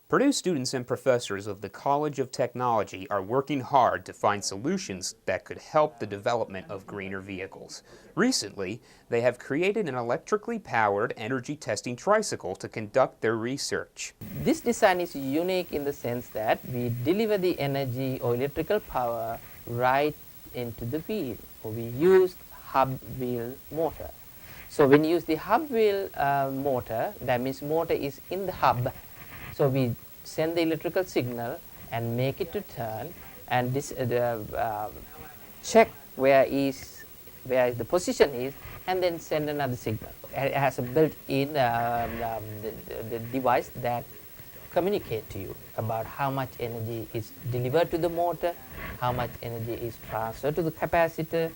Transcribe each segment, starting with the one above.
Purdue students and professors of the College of Technology are working hard to find solutions that could help the development of greener vehicles. Recently, they have created an electrically powered energy testing tricycle to conduct their research. This design is unique in the sense that we deliver the energy or electrical power right into the wheel. We use hub wheel motor. So when you use the hub wheel motor, that means motor is in the hub. So we send the electrical signal and make it to turn, and this check where the position is, and then send another signal. It has a built-in the device that communicate to you about how much energy is delivered to the motor, how much energy is transferred to the capacitor,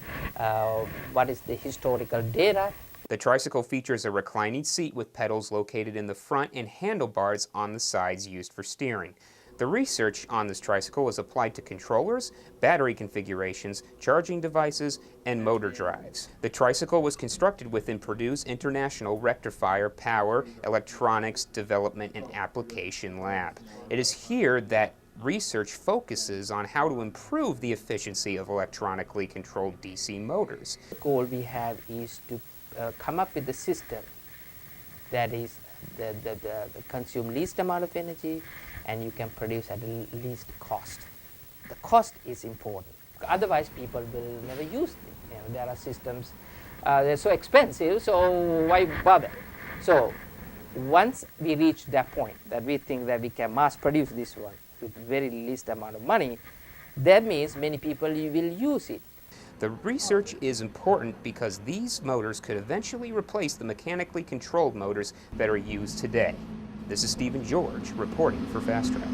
what is the historical data. The tricycle features a reclining seat with pedals located in the front and handlebars on the sides used for steering. The research on this tricycle was applied to controllers, battery configurations, charging devices, and motor drives. The tricycle was constructed within Purdue's International Rectifier Power, Electronics Development and Application Lab. It is here that research focuses on how to improve the efficiency of electronically controlled DC motors. The goal we have is to come up with a system that is the consume least amount of energy, and you can produce at the least cost. The cost is important. Otherwise, people will never use it. There are systems, they're so expensive, so why bother? So once we reach that point that we think that we can mass produce this one with very least amount of money, that means many people will use it. The research is important because these motors could eventually replace the mechanically controlled motors that are used today. This is Stephen George reporting for Fast Track.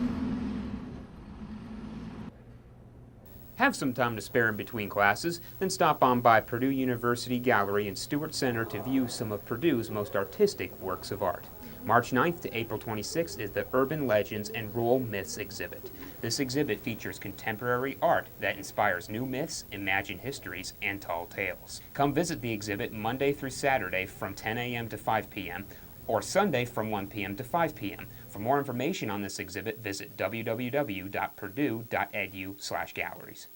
Have some time to spare in between classes, then stop on by Purdue University Gallery and Stewart Center to view some of Purdue's most artistic works of art. March 9th to April 26th is the Urban Legends and Rural Myths exhibit. This exhibit features contemporary art that inspires new myths, imagined histories, and tall tales. Come visit the exhibit Monday through Saturday from 10 a.m. to 5 p.m. or Sunday from 1 p.m. to 5 p.m. For more information on this exhibit, visit www.purdue.edu/galleries.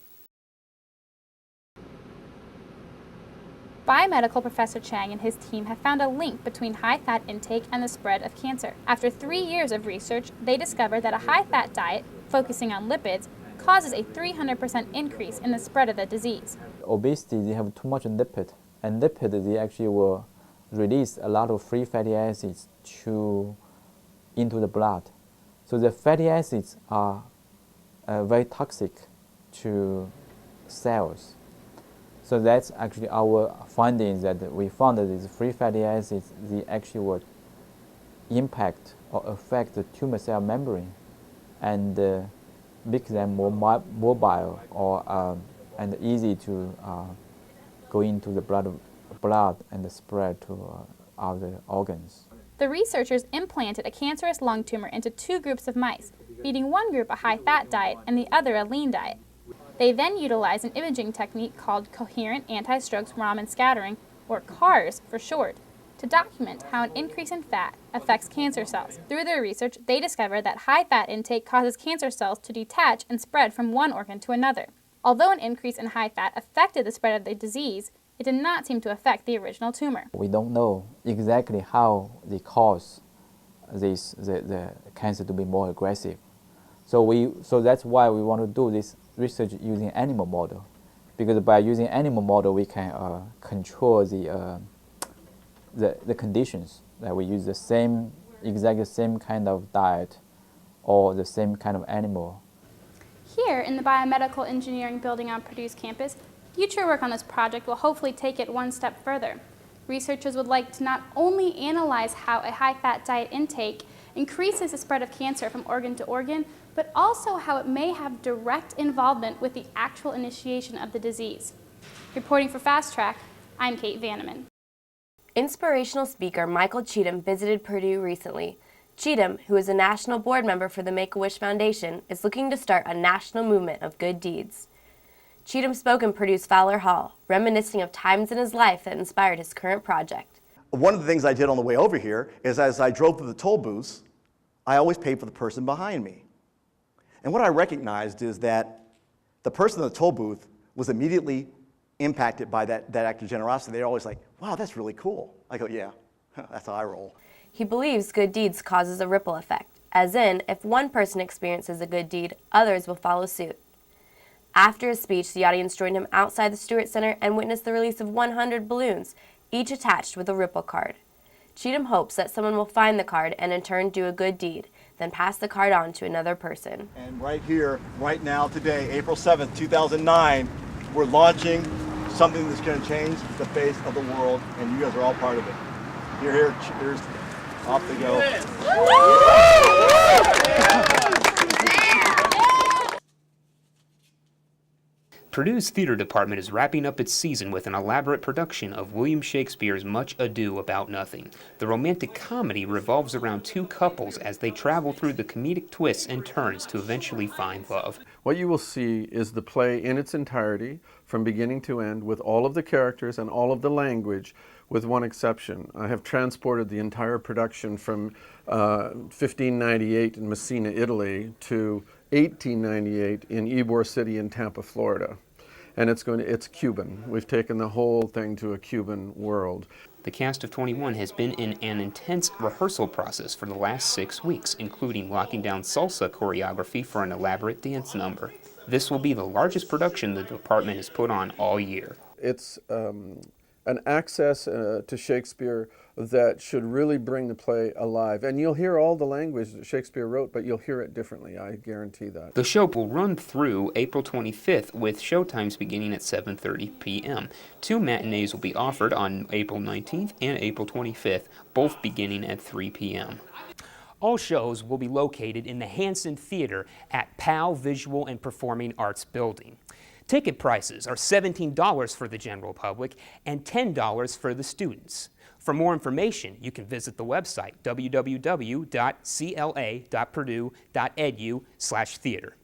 Biomedical Professor Chang and his team have found a link between high-fat intake and the spread of cancer. After 3 years of research, they discovered that a high-fat diet, focusing on lipids, causes a 300% increase in the spread of the disease. Obesity, they have too much lipid, and lipid, they actually will release a lot of free fatty acids into the blood. So the fatty acids are very toxic to cells. So that's actually our findings, that we found that these free fatty acids, they actually would impact or affect the tumor cell membrane and make them more mobile or and easy to go into the blood and spread to other organs. The researchers implanted a cancerous lung tumor into 2 groups of mice, feeding one group a high-fat diet and the other a lean diet. They then utilized an imaging technique called Coherent Anti-Strokes Raman Scattering, or CARS for short, to document how an increase in fat affects cancer cells. Through their research, they discovered that high-fat intake causes cancer cells to detach and spread from one organ to another. Although an increase in high fat affected the spread of the disease, it did not seem to affect the original tumor. We don't know exactly how they cause the cancer to be more aggressive. So that's why we want to do this research using animal model, because by using animal model we can control the conditions, that we use exactly same kind of diet or the same kind of animal. Here in the Biomedical Engineering building on Purdue's campus, future work on this project will hopefully take it one step further. Researchers would like to not only analyze how a high-fat diet intake increases the spread of cancer from organ to organ, but also how it may have direct involvement with the actual initiation of the disease. Reporting for Fast Track, I'm Kate Vanneman. Inspirational speaker Michael Cheatham visited Purdue recently. Cheatham, who is a national board member for the Make-A-Wish Foundation, is looking to start a national movement of good deeds. Cheatham spoke in Purdue's Fowler Hall, reminiscing of times in his life that inspired his current project. One of the things I did on the way over here is, as I drove through the toll booths, I always paid for the person behind me. And what I recognized is that the person in the toll booth was immediately impacted by that act of generosity. They're always like, wow, that's really cool. I go, yeah, that's how I roll. He believes good deeds causes a ripple effect, as in, if one person experiences a good deed, others will follow suit. After his speech, the audience joined him outside the Stewart Center and witnessed the release of 100 balloons, each attached with a ripple card. Cheatham hopes that someone will find the card and in turn do a good deed, then pass the card on to another person. And right here, right now, today, April 7th, 2009, we're launching something that's going to change the face of the world, and you guys are all part of it. Here, cheers. Off they go. Purdue's theater department is wrapping up its season with an elaborate production of William Shakespeare's Much Ado About Nothing. The romantic comedy revolves around two couples as they travel through the comedic twists and turns to eventually find love. What you will see is the play in its entirety, from beginning to end, with all of the characters and all of the language, with one exception. I have transported the entire production from 1598 in Messina, Italy, to 1898 in Ybor City in Tampa, Florida. And it's Cuban. We've taken the whole thing to a Cuban world. The cast of 21 has been in an intense rehearsal process for the last 6 weeks, including locking down salsa choreography for an elaborate dance number. This will be the largest production the department has put on all year. It's an access to Shakespeare that should really bring the play alive. And you'll hear all the language that Shakespeare wrote, but you'll hear it differently, I guarantee that. The show will run through April 25th, with showtimes beginning at 7:30 p.m. 2 matinees will be offered on April 19th and April 25th, both beginning at 3 p.m. All shows will be located in the Hanson Theater at Powell Visual and Performing Arts Building. Ticket prices are $17 for the general public and $10 for the students. For more information, you can visit the website www.cla.purdue.edu/theater.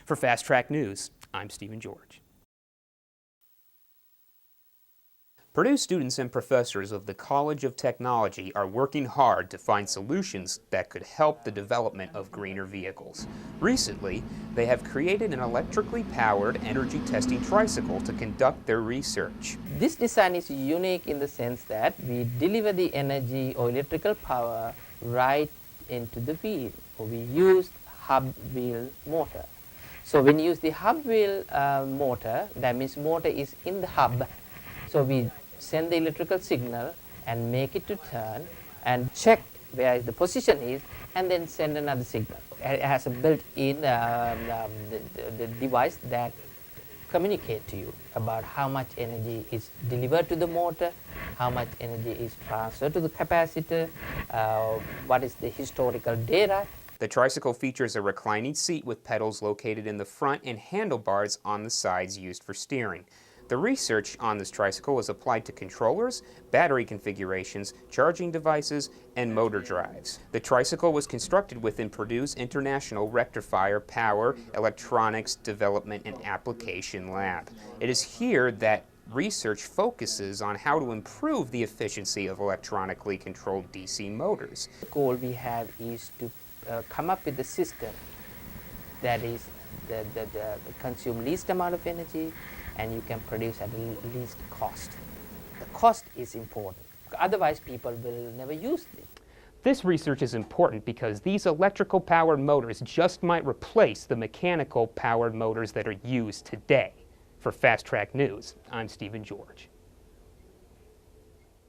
For Fast Track News, I'm Stephen George. Purdue students and professors of the College of Technology are working hard to find solutions that could help the development of greener vehicles. Recently, they have created an electrically powered energy testing tricycle to conduct their research. This design is unique in the sense that we deliver the energy or electrical power right into the wheel. We use hub wheel motor. So when you use the hub wheel motor, that means motor is in the hub. So we send the electrical signal and make it to turn and check where the position is and then send another signal. It has a built-in the device that communicates to you about how much energy is delivered to the motor, how much energy is transferred to the capacitor, what is the historical data. The tricycle features a reclining seat with pedals located in the front and handlebars on the sides used for steering. The research on this tricycle is applied to controllers, battery configurations, charging devices, and motor drives. The tricycle was constructed within Purdue's International Rectifier Power, Electronics Development and Application Lab. It is here that research focuses on how to improve the efficiency of electronically controlled DC motors. The goal we have is to come up with a system that is the consume least amount of energy, and you can produce at least cost. The cost is important, otherwise people will never use it. This research is important because these electrical powered motors just might replace the mechanical powered motors that are used today. For Fast Track News, I'm Stephen George.